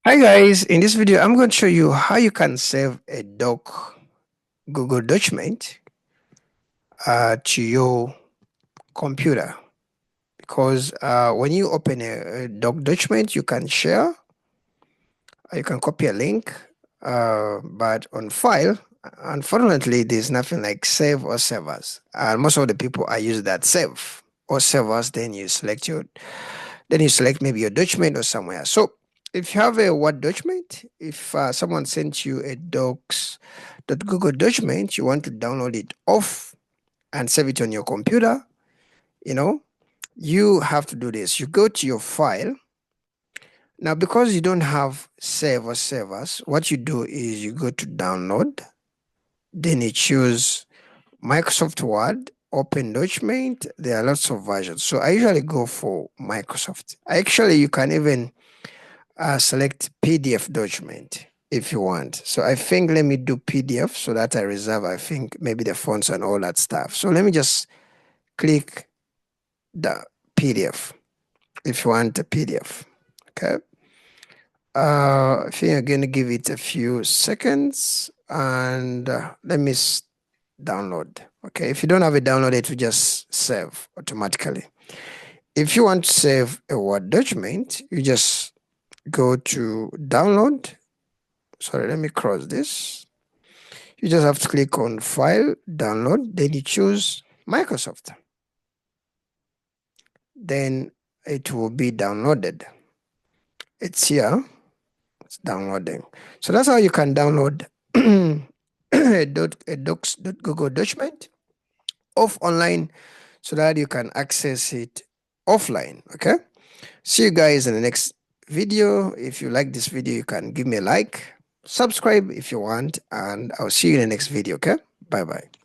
Hi guys, in this video I'm going to show you how you can save a doc Google document to your computer, because when you open a doc document you can share, you can copy a link, but on file unfortunately there's nothing like save or save as, and most of the people are using that save or save as. Then you select maybe your document or somewhere. So if you have a Word document, if someone sent you a docs.google document, you want to download it off and save it on your computer, you know, you have to do this. You go to your file. Now, because you don't have save or save as, what you do is you go to download, then you choose Microsoft Word, open document. There are lots of versions. So I usually go for Microsoft. Actually, you can even select PDF document if you want. So I think let me do PDF so that I reserve, I think, maybe the fonts and all that stuff. So let me just click the PDF if you want a PDF. Okay. I think I'm going to give it a few seconds and let me download. Okay. If you don't have it download, it will just save automatically. If you want to save a Word document, you just go to download. Sorry, let me cross this. You just have to click on File, Download, then you choose Microsoft. Then it will be downloaded. It's here. It's downloading. So that's how you can download a docs.google document off online so that you can access it offline. Okay. See you guys in the next video. If you like this video, you can give me a like, subscribe if you want, and I'll see you in the next video. Okay. Bye bye.